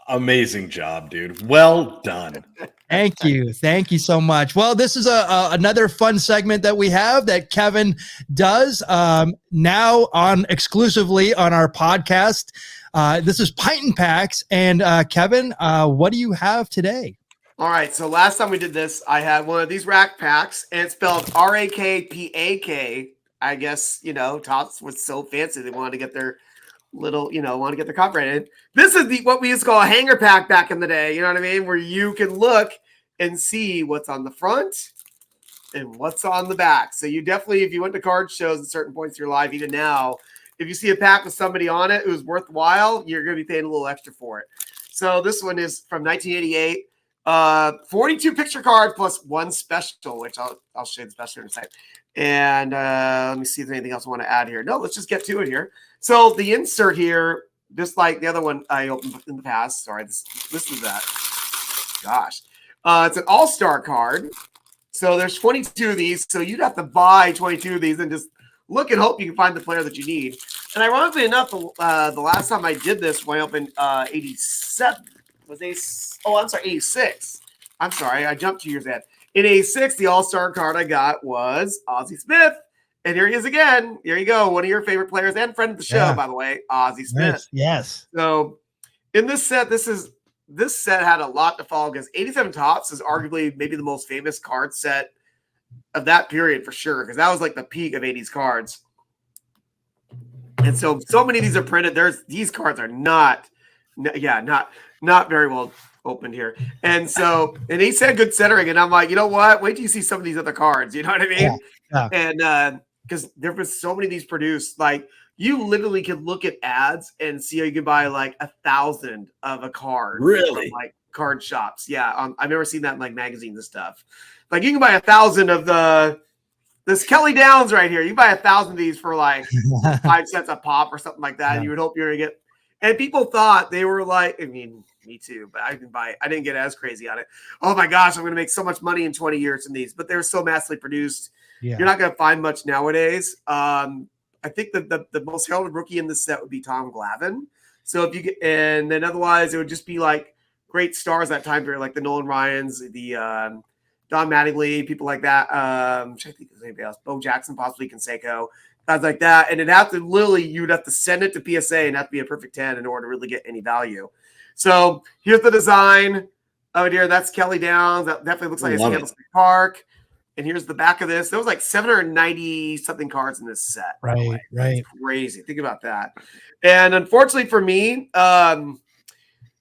Amazing job, dude. Well done. Thank you. Thank you so much. Well, this is another fun segment that we have that Kevin does now on exclusively on our podcast. This is Pint and Packs. And Kevin, what do you have today? All right. So last time we did this, I had one of these rack packs and it's spelled RAKPAK. I guess, Tots was so fancy. They wanted to get their copyrighted. This is what we used to call a hanger pack back in the day. You know what I mean? Where you can look and see what's on the front and what's on the back. So you definitely, if you went to card shows at certain points in your life, even now, if you see a pack with somebody on it who's worthwhile, you're going to be paying a little extra for it. So this one is from 1988. 42 picture cards plus one special, which I'll show you the special in a second. And let me see if there's anything else I want to add here. No, let's just get to it here. So the insert here, just like the other one I opened in the past. Sorry, this is that. Gosh. It's an all-star card. So there's 22 of these. So you'd have to buy 22 of these and just look and hope you can find the player that you need. And ironically enough, the last time I did this when I opened 87 was 86. I'm sorry, I jumped 2 years ahead. In 86, the all-star card I got was Ozzie Smith. And here he is again. Here you go. One of your favorite players and friend of the show, by the way, Ozzie Smith. Yes. So in this set, this set had a lot to follow because 87 Topps is arguably maybe the most famous card set of that period for sure, because that was like the peak of 80s cards. And so many of these are printed. These cards are not very well opened here. And he said good centering. And I'm like, you know what? Wait till you see some of these other cards. You know what I mean? Yeah. And because there was so many of these produced, like you literally could look at ads and see how you could buy like 1,000 of a card. Really? From, like card shops. Yeah. I've never seen that in like magazines and stuff. Like you can buy 1,000 of this Kelly Downs right here. You buy 1,000 of these for like 5 cents a pop or something like that. Yeah. And you would hope you're going to get, and people thought they were like, I mean, me too, but I didn't get as crazy on it. Oh my gosh, I'm going to make so much money in 20 years in these, but they're so massively produced. Yeah. You're not going to find much nowadays. I think the most heralded rookie in this set would be Tom Glavine. So if you get, and then otherwise it would just be like great stars that time period, like the Nolan Ryans, the Don Mattingly, people like that. I'm trying to think of anybody else. Bo Jackson, possibly Canseco, guys like that. And you'd have to send it to PSA and have to be a perfect 10 in order to really get any value. So here's the design. Oh dear, that's Kelly Downs. That definitely looks like it's Candlestick Park. And here's the back of this. There was like 790 something cards in this set. Right. It's crazy. Think about that. And unfortunately for me,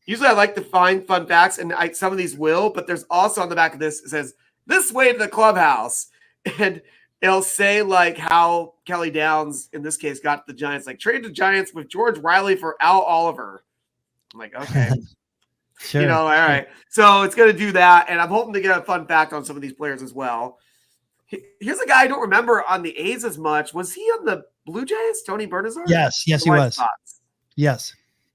usually I like to find fun facts, and some of these will, but there's also on the back of this, it says, this way to the clubhouse. And it'll say like how Kelly Downs, in this case, got the Giants, like traded the Giants with George Riley for Al Oliver. I'm like, okay. Sure. All right. So it's going to do that. And I'm hoping to get a fun fact on some of these players as well. Here's a guy I don't remember on the A's as much. Was he on the Blue Jays, Tony Bernazar? Yes, he was. Sox. Yes.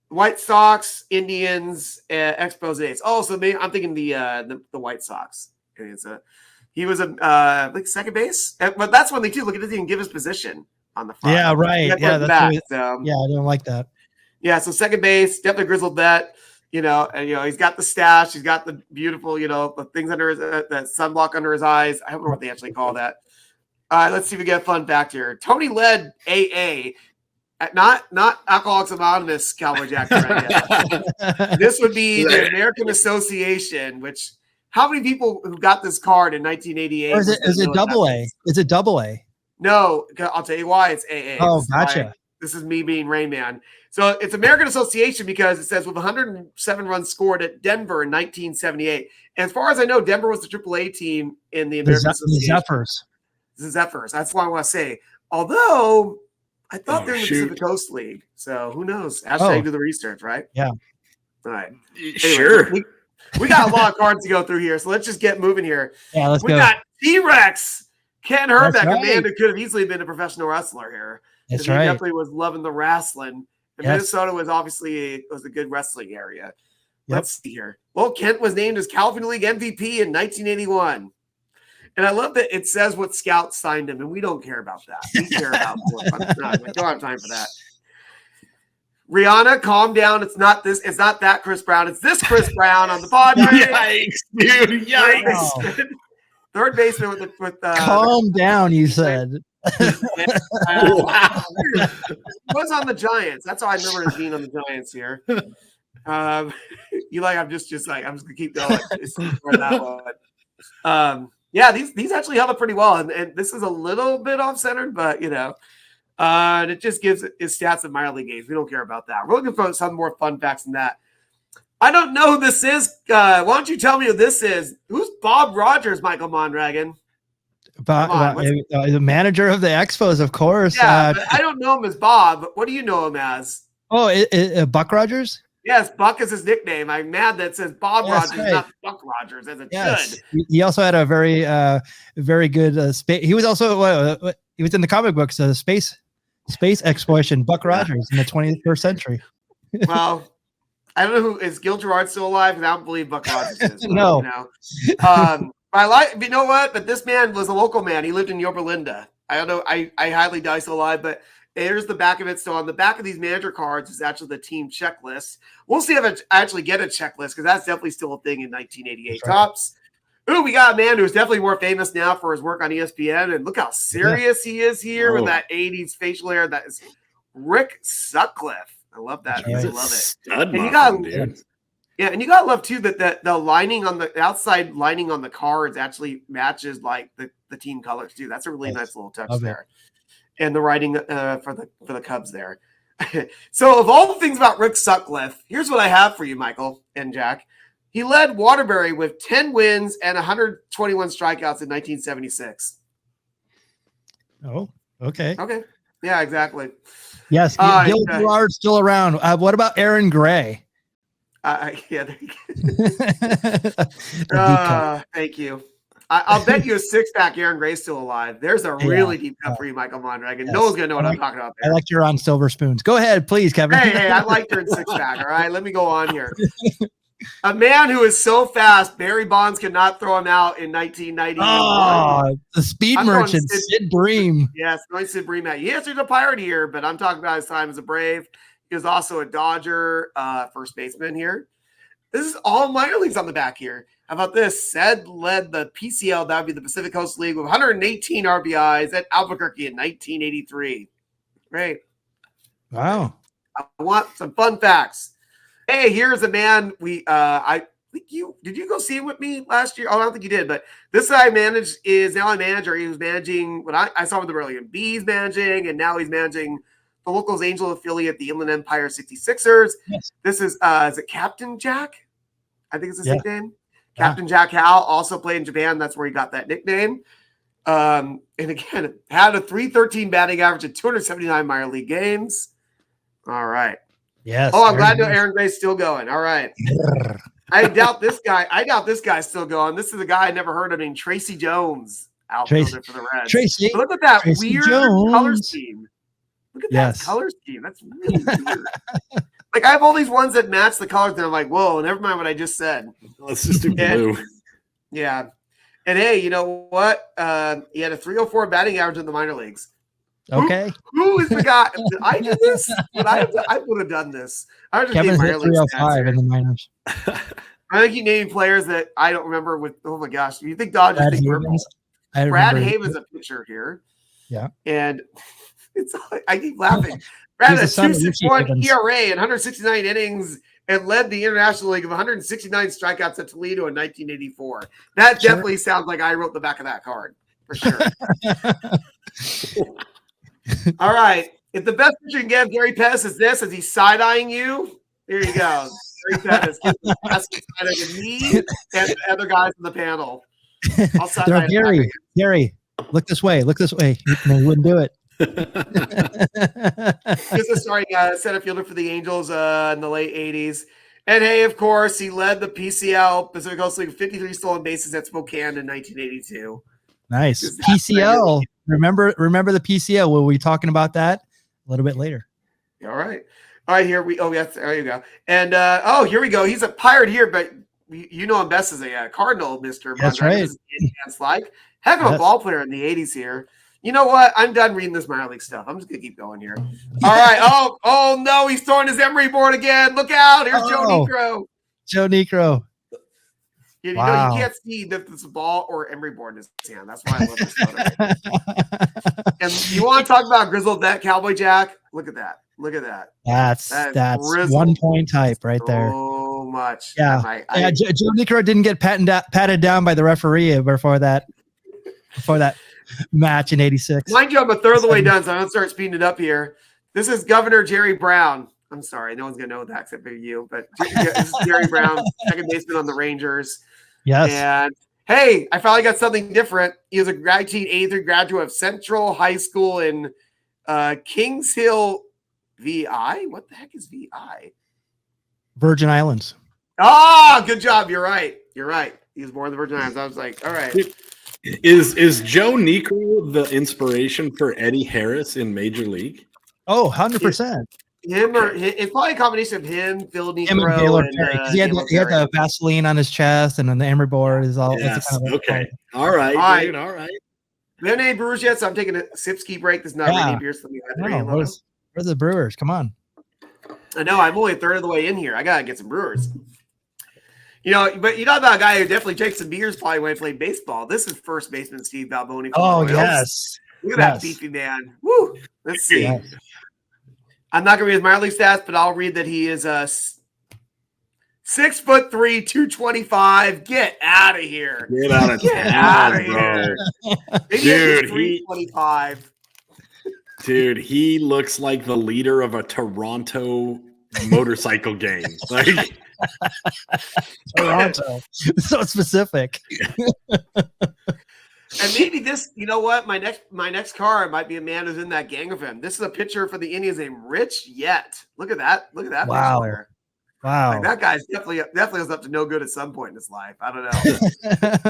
White Sox, Indians, Expos, A's. Oh, so maybe I'm thinking the White Sox. He was like second base. But that's when they do look at it and give his position on the front. Yeah, right. Yeah, I don't like that. Yeah, so second base, definitely grizzled vet. And he's got the stash, he's got the beautiful, the things under his that sunblock under his eyes. I don't know what they actually call that. Let's see if we get a fun fact here. Tony led AA, not Alcoholics Anonymous, Cowboy Jack. Right. This would be the American Association. Which how many people who got this card in 1988? Or is it double A? Is it double A? No, I'll tell you why it's AA. Oh, gotcha. This is me being Rain Man. So it's American Association because it says with 107 runs scored at Denver in 1978. And as far as I know, Denver was the AAA team in the American Association. The Zephyrs. That's what I want to say. Although I thought they're in the Pacific Coast League. So who knows? Hashtag do the research, right? Yeah. All right. Anyway, sure. We got a lot of cards to go through here. So let's just get moving here. Yeah, let's go. We got T-Rex. Ken Herbeck, right. a man who could have easily been a professional wrestler here. That's He right. definitely was loving the wrestling. And Minnesota was obviously a good wrestling area. Let's see here. Well, Kent was named as California League MVP in 1981. And I love that it says what scouts signed him, and we don't care about that. We care about we don't have time for that. Rihanna, calm down. It's not that Chris Brown. It's this Chris Brown on the Padres. Yikes, dude. Yikes. Third baseman with calm down, you said. Wow. He was on the Giants. That's how I remember him being on the Giants here. I'm just gonna keep going. For that one. Yeah, these actually held up pretty well, and this is a little bit off centered, but and it just gives his stats in minor league games. We don't care about that. We're looking for some more fun facts than that. I don't know who this is. Why don't you tell me who this is? Who's Bob Rogers, Michael Mondragon? The manager of the Expos, of course. Yeah, but I don't know him as Bob. What do you know him as? Oh, Buck Rogers? Yes, Buck is his nickname. I'm mad that it says Bob Rogers, right. not Buck Rogers, as it should. He also had a very good space. He was also he was in the comic books, space exploration. Buck Rogers in the 21st century. Well, I don't know who is Gil Gerard still alive, because I don't believe Buck Rogers is. No. I like, you know what? But this man was a local man. He lived in Yorba Linda. I don't know. I highly doubt he's still alive, but here's the back of it. So on the back of these manager cards is actually the team checklist. We'll see if I actually get a checklist, because that's definitely still a thing in 1988 tops. Ooh, we got a man who's definitely more famous now for his work on ESPN. And look how serious he is here with that 80s facial hair. That is Rick Sutcliffe. I love that. I love it. And you got, and you got to love too that the lining on the outside lining on the cards actually matches like the team colors too. That's a really nice little touch there. And the writing for the Cubs there. So of all the things about Rick Sutcliffe, here's what I have for you, Michael and Jack. He led Waterbury with 10 wins and 121 strikeouts in 1976. Oh, okay. Okay. Yeah, exactly. Yes, Gil Gerard's still around. What about Aaron Gray? Yeah, there you go. Thank you. I'll bet you a six-pack Aaron Gray's still alive. There's a really deep cut for you, Michael Mondragon. No one's going to know what I'm talking about there. I like you're on silver spoons. Go ahead, please, Kevin. Hey, I like your six-pack, all right? Let me go on here. A man who is so fast, Barry Bonds could not throw him out in 1991. Oh, the speed merchant, Sid Bream. Yes, going Sid Bream out. Yes, there's a Pirate here, but I'm talking about his time as a Brave. He was also a Dodger first baseman here. This is all minor leagues on the back here. How about this? Sid led the PCL, that would be the Pacific Coast League, with 118 RBIs at Albuquerque in 1983. Great. Wow. I want some fun facts. Hey, here's a man I think did you go see him with me last year? Oh, I don't think you did, but this guy is now a manager. He was managing when I saw him in the Brilliant Bees managing, and now he's managing the Locals Angel affiliate, the Inland Empire 66ers. Yes. This is it Captain Jack? I think it's his nickname. Captain Jack Howell also played in Japan. That's where he got that nickname. And again, had a .313 batting average in 279 minor league games. All right. Yes. Oh, I'm glad to know Aaron Gray's still going. All right. I doubt this guy's still going. This is a guy I never heard of named Tracy Jones, outfielder for the Reds. Tracy. But look at that Tracy weird Jones. color scheme. Look at that color scheme. That's really weird. Like, I have all these ones that match the colors, and I'm like, whoa, never mind what I just said. Let's just do blue. Yeah. And hey, you know what? He had a .304 batting average in the minor leagues. Okay. Who is the guy? Did I do this? I would have done this. I would just Kevin's hit 305 in the minors. I think you named players that I don't remember with, oh my gosh. Do you think Dodgers think purple? Brad Haven's a pitcher here. Yeah. And I keep laughing. Brad had a 2.61 ERA and 169 innings and led the International League of 169 strikeouts at Toledo in 1984. That definitely sounds like I wrote the back of that card for sure. All right. If the best picture you can give Gary Pettis is this, as he's side-eyeing you, here you go. Gary Pettis gets the best side-eyeing me and the other guys in the panel. Gary, look this way. Look this way. No, you wouldn't do it. He's a starting center fielder for the Angels in the late 80s. And hey, of course, he led the PCL, Pacific Coast League, 53 stolen bases at Spokane in 1982. Nice. PCL. Remember the PCL. We'll be talking about that a little bit later. All right. Here we yes, there you go. And here we go. He's a Pirate here, but you know him best as a Cardinal, Mr. That's Mondragon. right. Like heck of a ball player in the 80s here. You know what? I'm done reading this minor league stuff. I'm just gonna keep going here. All right. Oh no, he's throwing his Emery board again. Look out! Here's Joe Niekro. Joe Niekro. You know, you can't see if it's a ball or Emery board in his hand. That's why I love this photo. And you want to talk about grizzled vet Cowboy Jack? Look at that. Look at that. That's 1 point type right there. So much. Yeah. Joe Niekro didn't get patted down by the referee before that match in '86. Mind you, I'm a third of the way done, so I'm going to start speeding it up here. This is Governor Jerry Brown. I'm sorry, no one's going to know that except for you, but this is Jerry Brown, second baseman on the Rangers. Yes. And hey, I finally got something different. He was a 1983 graduate of Central High School in Kings Hill, VI. What the heck is VI? Virgin Islands. Ah, good job. You're right. He was born in the Virgin Islands. I was like, all right. Is Joe Niekro the inspiration for Eddie Harris in Major League? Oh, 100%. It's probably a combination of him, Phil Niekro, him and Gaylord Perry. He had the Vaseline on his chest, and then the Emery board is all. Yes. Kind of okay. All right, dude. All right. We haven't any Brewers yet, so I'm taking a sip-ski break. This is not any beers. Where's the Brewers? Come on. I know. I'm only a third of the way in here. I gotta get some Brewers. You know, but you know about a guy who definitely drank some beers probably when he played baseball. This is first baseman Steve Balboni. Oh, yes. Look at that beefy man. Woo. Let's see. Yes. I'm not going to read his minor league stats, but I'll read that he is 6'3", 225. Get out of here. Get out of here. Dude, 325. Dude, he looks like the leader of a Toronto motorcycle gang. Like Toronto. So specific. And maybe this, you know what? My next card might be a man who's in that gang of him. This is a pitcher for the Indians named Rich Yett. Look at that. Look at that. Wow. Player. Wow. Like, that guy's definitely was up to no good at some point in his life. I don't know.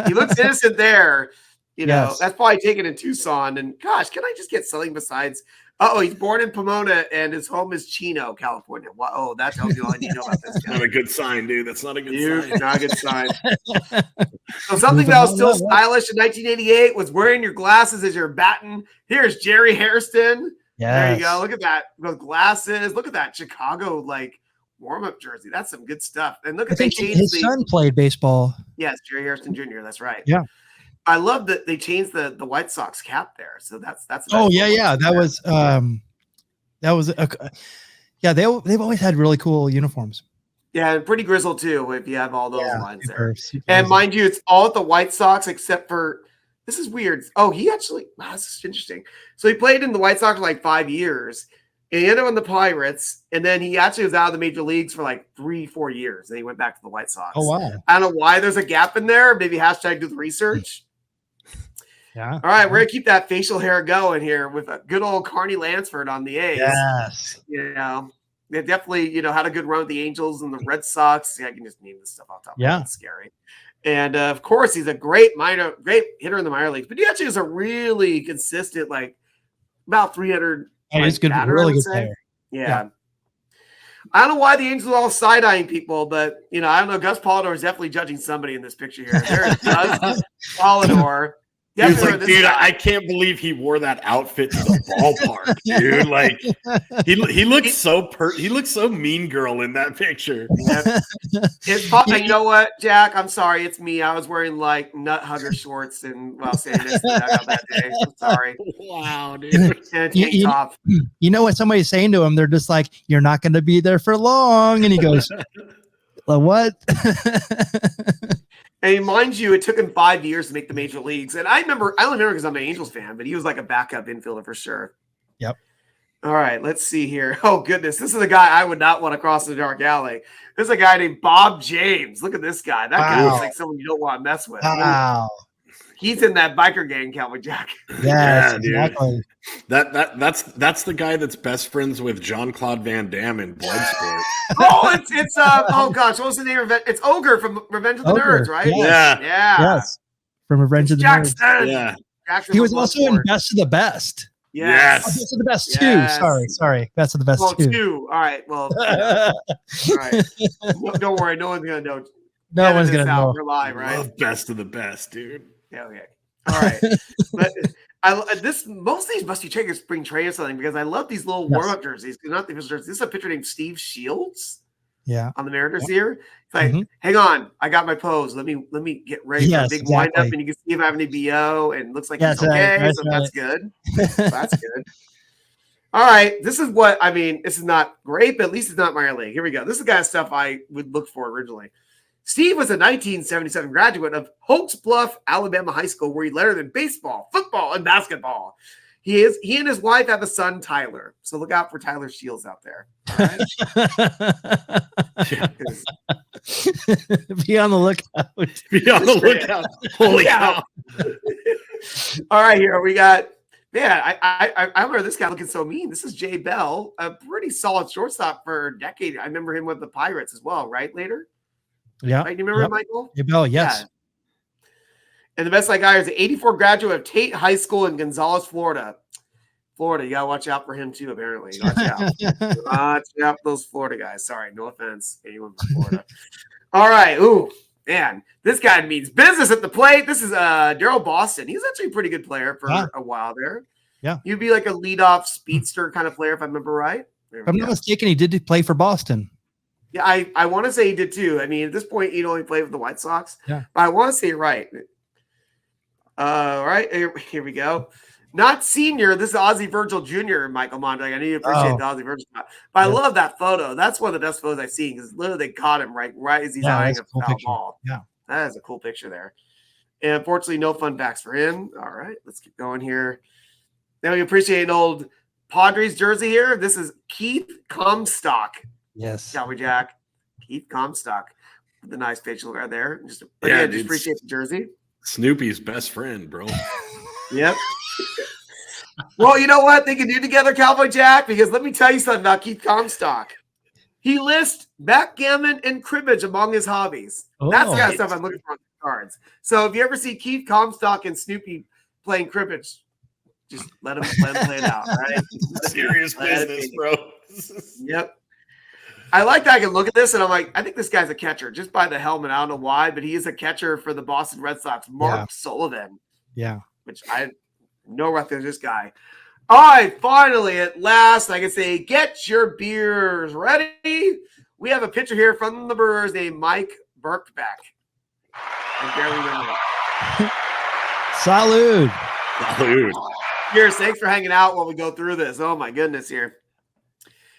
He looks innocent there. You know, that's probably taken in Tucson. And gosh, can I just get something besides? He's born in Pomona and his home is Chino, California. Wow. Oh, that tells you all I need to know about this guy. Not a good sign, dude. That's not a good sign. Not a good sign. So something that was still stylish in 1988 was wearing your glasses as you're batting. Here's Jerry Hairston. There you go. Look at that. Those glasses. Look at that Chicago warm-up jersey. That's some good stuff. And look at his son played baseball. Yes, Jerry Hairston Jr. That's right. Yeah. I love that they changed the White Sox cap there. So that's that was they've always had really cool uniforms. Yeah, and pretty grizzled too if you have all those lines there. And mind you, it's all at the White Sox except for this is weird. Oh, this is interesting. So he played in the White Sox for like 5 years. And he ended up on the Pirates, and then he actually was out of the major leagues for like 3-4 years. And he went back to the White Sox. Oh, wow. I don't know why there's a gap in there. Maybe #do the research. Yeah. All right, we're going to keep that facial hair going here with a good old Carney Lansford on the A's. Yes. You know, they definitely, had a good run with the Angels and the Red Sox. Yeah, I can just name this stuff off top. Yeah. It's scary. And, of course, he's a great hitter in the minor leagues. But he actually is a really consistent, about 300 – and it's good, really good player. Yeah. I don't know why the Angels are all side-eyeing people, but, I don't know. Gus Polidor is definitely judging somebody in this picture here. There's Gus Polidor. He's like, dude, I can't believe he wore that outfit to the ballpark, dude. Like, he looks so mean girl in that picture. You know what, Jack? I'm sorry, it's me. I was wearing nut hugger shorts and saying this that day. I'm sorry. Wow, dude. And tank top. You know what somebody's saying to him? They're just like, "You're not going to be there for long," and he goes, "What?" And mind you, it took him 5 years to make the major leagues. And I only remember because I'm an Angels fan, but he was like a backup infielder for sure. Yep. All right, let's see here. Oh, goodness. This is a guy I would not want to cross the dark alley. There's a guy named Bob James. Look at this guy. That guy looks like someone you don't want to mess with. Wow. He's in that biker gang, Cowboy Jack. Yeah, exactly. That's the guy that's best friends with Jean-Claude Van Damme in Bloodsport. Oh gosh, what was the name of it? It's Ogre from Revenge of the Nerds, right? Yes. Yeah. Yes. From Revenge of the Jackson. Nerds. Yeah. Jackson He was also in Best of the Best. Yes. Oh, Best of the Best 2. Sorry. Best of the Best 2. All right. Well, all right. Don't worry. No one's going to know. No one's going to know. We're live, right? Love Best of the Best, dude. Yeah, okay. All right. Most of these must be taking spring training or something because I love these little warm-up jerseys. Not the official jerseys. This is a pitcher named Steve Shields. Yeah. On the Mariners here. It's like, hang on, I got my pose. Let me get ready for a big windup, and you can see if I have any BO, and it looks like it's okay. That's good. That's good. All right. This is what I mean. This is not great, but at least it's not minor league. Here we go. This is the kind of stuff I would look for originally. Steve was a 1977 graduate of Oaks Bluff, Alabama High School, where he lettered in baseball, football, and basketball. He and his wife have a son, Tyler. So look out for Tyler Shields out there. All right? Be on the lookout. Be on the lookout. Holy cow. All right, here we got. Man, I remember this guy looking so mean. This is Jay Bell, a pretty solid shortstop for a decade. I remember him with the Pirates as well, right? Later. Yeah. Right? You remember him, Michael? Jay Bell, yes. Yeah. And the best guy is an 84 graduate of Tate High School in Gonzales, Florida. You gotta watch out for him too, apparently. Watch out. Watch out for those Florida guys. Sorry, no offense. Anyone from Florida. All right. Ooh, man. This guy means business at the plate. This is Daryl Boston. He's actually a pretty good player for a while there. Yeah. You'd be like a leadoff speedster kind of player, if I remember right. If I'm not mistaken, he did play for Boston. Yeah, I want to say he did too. I mean, at this point, he'd only played with the White Sox. Yeah. But I want to say you're right. All right, here we go. Not senior. This is Ozzie Virgil Jr. Michael Mondragon. I need to appreciate the Ozzie Virgil spot. But I love that photo. That's one of the best photos I've seen because literally they caught him right as he's eyeing a foul ball. Yeah, that is a cool picture there. And unfortunately, no fun facts for him. All right, let's keep going here. Now we appreciate an old Padres jersey here. This is Keith Comstock. Yes, Cowboy Jack. Keith Comstock with the nice facial right there. Just appreciate the jersey. Snoopy's best friend, bro. Yep. Well, you know what they can do together, Cowboy Jack? Because let me tell you something about Keith Comstock. He lists backgammon and cribbage among his hobbies. That's the kind of stuff I'm looking for on the cards. So if you ever see Keith Comstock and Snoopy playing cribbage, just let him play it out. Right? Serious business, bro. Yep. I like that I can look at this and I'm like, I think this guy's a catcher just by the helmet. I don't know why, but he is a catcher for the Boston Red Sox, Mark Sullivan. Yeah. Which I know right there's this guy. All right, finally, at last, I can say, get your beers ready. We have a pitcher here from the Brewers named Mike Birkbeck. I barely remember it. Salud. Cheers. Thanks for hanging out while we go through this. Oh, my goodness here.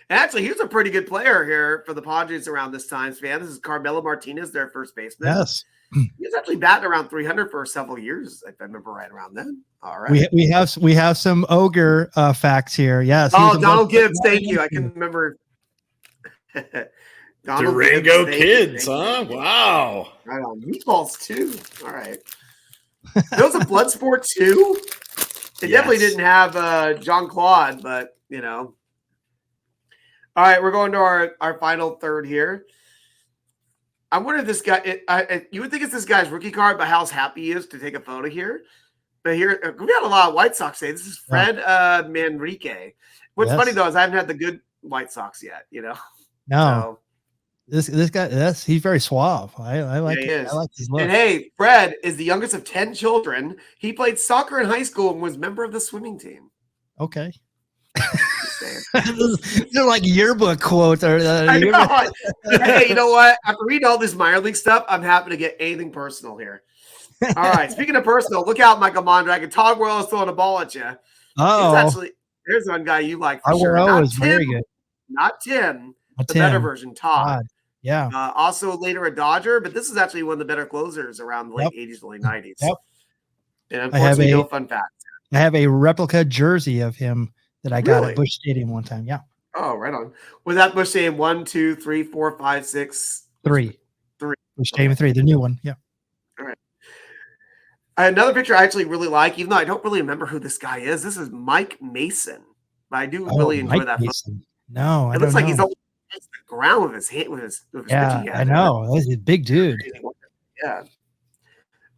And actually, he's a pretty good player here for the Padres around this time span. This is Carmelo Martinez, their first baseman. Yes. He was actually batting around 300 for several years, if I remember right around then. All right. We have some ogre facts here. Yes. Oh, Donald Gibbs. Thank you. I can remember. Durango kids, huh? Wow. Right on. Meatballs too. All right. Those a blood sport too. They definitely didn't have John Claude, but you know. All right, we're going to our final third here. I wonder if this guy, you would think it's this guy's rookie card, but how happy he is to take a photo here. But here, we got a lot of White Sox today. This is Fred Manrique. What's funny, though, is I haven't had the good White Sox yet, you know? No. So, this guy, he's very suave. I like it. I like his look. And hey, Fred is the youngest of 10 children. He played soccer in high school and was a member of the swimming team. Okay. These are like yearbook quotes. I know. Hey, you know what? After reading all this minor league stuff, I'm happy to get anything personal here. All right. Speaking of personal, look out, Michael Mondragon. Todd Worrell is throwing a ball at you. Oh, there's one guy you like for sure. Worrell was very good. Not Tim, the better version, Todd. Yeah. Also later a Dodger, but this is actually one of the better closers around the late 80s, early 90s. Yep. And unfortunately, no fun facts. I have a replica jersey of him that I got at Busch Stadium one time. Yeah. Oh, right on. Was that Busch Stadium 1, 2, 3, 4, 5, 6? 3. Busch Stadium 3, the new one. Yeah. All right. Another picture I actually really like, even though I don't really remember who this guy is. This is Mike Mason. But I do really enjoy that photo. No, it looks like he's on the ground with his hand, with his yeah, I know. He's a big dude. Yeah.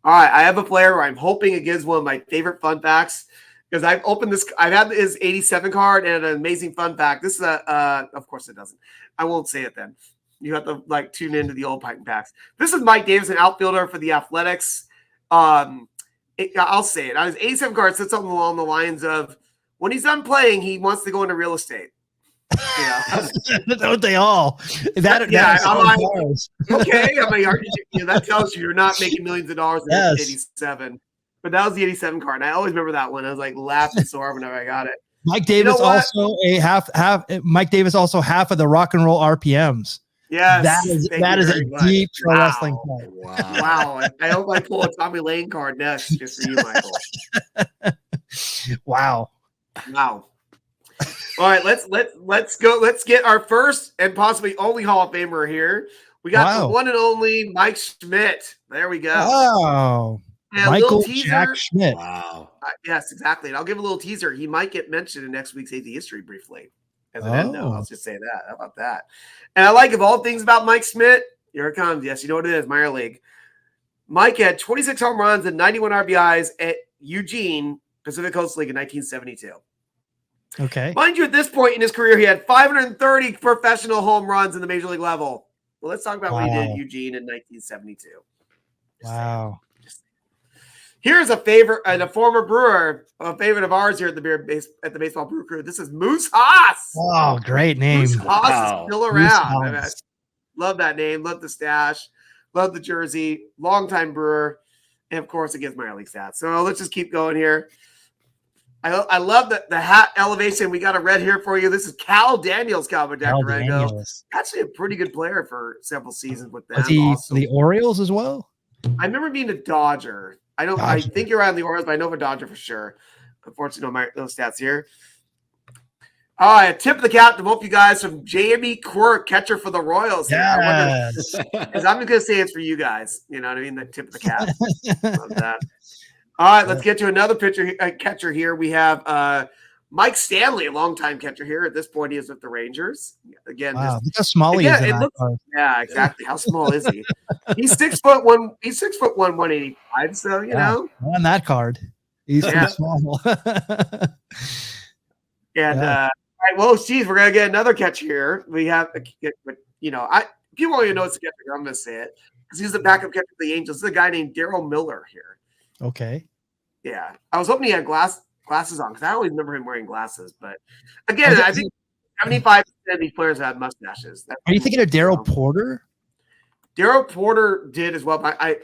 All right. I have a player where I'm hoping it gives one of my favorite fun facts. Because I've opened this, I've had his 87 card and an amazing fun fact. This is of course it doesn't. I won't say it then. You have to tune into the old Pint packs. This is Mike Davis, an outfielder for the Athletics. I'll say it. On his 87 card sits something along the lines of, when he's done playing, he wants to go into real estate. You know? Don't they all? I'm like, okay. I'm like, that tells you you're not making millions of dollars in 87. But that was the 87 card. And I always remember that one. I was like laughing so hard whenever I got it. Mike Davis also Mike Davis also half of the rock and roll RPMs. Yes. That is a deep pro wrestling card. Wow. I hope I pull a Tommy Lane card next just for you, Michael. Wow. All right, let's go. Let's get our first and possibly only Hall of Famer here. We got the one and only Mike Schmidt. There we go. Oh, Michael Jack Schmidt. Wow. Yes, exactly. And I'll give a little teaser. He might get mentioned in next week's AZ History briefly. As an end note, I'll just say that. How about that? And I like, of all things about Mike Schmidt, here it comes. Yes, you know what it is, minor league. Mike had 26 home runs and 91 RBIs at Eugene Pacific Coast League in 1972. Okay. Mind you, at this point in his career, he had 530 professional home runs in the major league level. Well, let's talk about what he did at Eugene in 1972. Wow. Here's a favorite and a former Brewer, a favorite of ours here at the Baseball Brew Crew. This is Moose Haas. Oh, great name. Moose Haas is still around. I love that name. Love the stash. Love the jersey. Longtime Brewer. And, of course, it gives minor league stats. So let's just keep going here. I love the hat elevation. We got a red here for you. This is Cal Daniels, Cowboy Jack Durango. Actually a pretty good player for several seasons with them. Was he the Orioles as well? I remember being a Dodger. I think you're on the Orioles, but I know of a Dodger for sure. Unfortunately, no stats here. All right, tip of the cap to both you guys from Jamie Quirk, catcher for the Royals. Yes. I'm just going to say it's for you guys. You know what I mean? The tip of the cap. Love that. All right, let's get to another catcher here. We have Mike Stanley, a longtime catcher here. At this point, he is with the Rangers. Again, look how small he is. Yeah, exactly. How small is he? He's 6'1". He's 6'1", 185. So know, on that card, he's pretty small. And all right, well, geez, we're gonna get another catcher here. We have, people don't even know it's a catcher. I'm gonna say it because he's the backup catcher for the Angels. This is a guy named Daryl Miller here. Okay. Yeah, I was hoping he had glasses on because I always remember him wearing glasses. But again, I think 75% of these players have mustaches. Are you thinking of Daryl Porter? Daryl Porter did as well. But I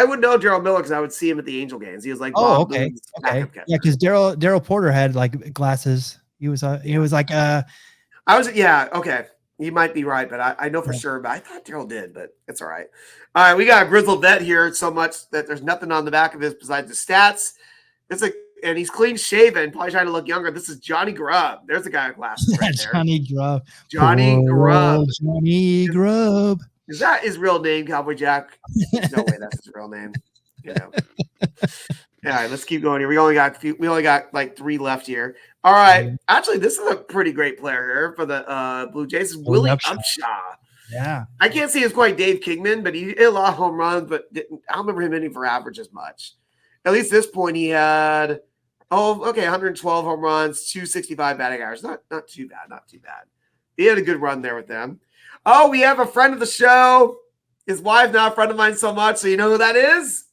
would know Daryl Miller because I would see him at the Angel games. He was like, okay. Yeah, because Daryl Porter had like glasses. He was like okay. You might be right, but I know for sure. But I thought Daryl did, but it's all right. All right, we got a grizzled vet here so much that there's nothing on the back of his besides the stats. And he's clean shaven, probably trying to look younger. This is Johnny Grubb. There's a guy with glasses right there. Johnny Grubb. Johnny Grubb. Johnny Grubb. Is that his real name, Cowboy Jack? No way, that's his real name. All right, let's keep going here. We only got like 3 left here. All right. Actually, this is a pretty great player here for the Blue Jays. Willie Upshaw. Yeah. I can't say he's quite Dave Kingman, but he hit a lot of home runs, but I don't remember him hitting for average as much. At least at this point, he had 112 home runs, 265 batting average. Not too bad, not too bad. He had a good run there with them. Oh, we have a friend of the show. His wife, not a friend of mine so much, so you know who that is?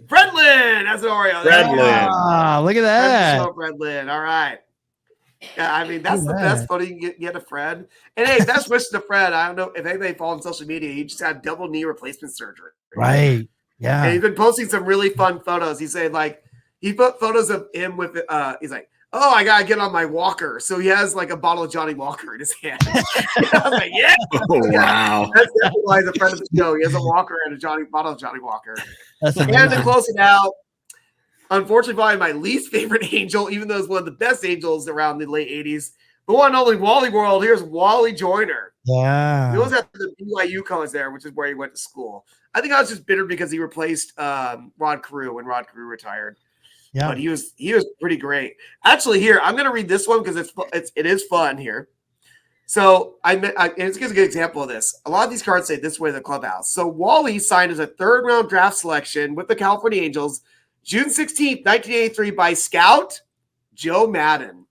Fredlin, that's an Oreo. Fredlin. Look at that. Fredlin. All right. Yeah, I mean, that's the best photo you can get a Fred. And hey, best wish to Fred. I don't know if anybody follows on social media. He just had double knee replacement surgery. Right. Yeah. And he's been posting some really fun photos. He said, like, he put photos of him with, he's like, oh, I got to get on my walker. So he has like a bottle of Johnny Walker in his hand. I was like, yeah. Oh, wow. That's definitely why he's a friend of the show. He has a walker and a bottle of Johnny Walker. That's and to close it out, unfortunately, probably my least favorite Angel, even though it's one of the best Angels around the late 80s. The one and only Wally World. Here's Wally Joyner. Yeah. He always had the BYU colors there, which is where he went to school. I think I was just bitter because he replaced Rod Carew when Rod Carew retired. Yeah, but he was pretty great. Actually, here I'm going to read this one because it is fun here. So it's a good example of this. A lot of these cards say this way in the clubhouse. So Wally signed as a 3rd round draft selection with the California Angels, June 16th, 1983, by scout Joe Madden.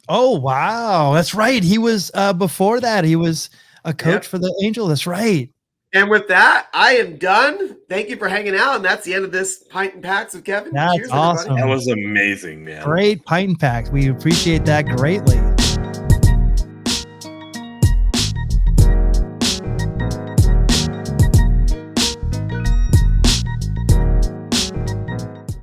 Oh wow, that's right. He was before that. He was a coach for the Angels. That's right. And with that, I am done. Thank you for hanging out. And that's the end of this Pint and Packs with Kevin. That's Cheers, awesome. That was amazing, man. Great Pint and Packs. We appreciate that greatly.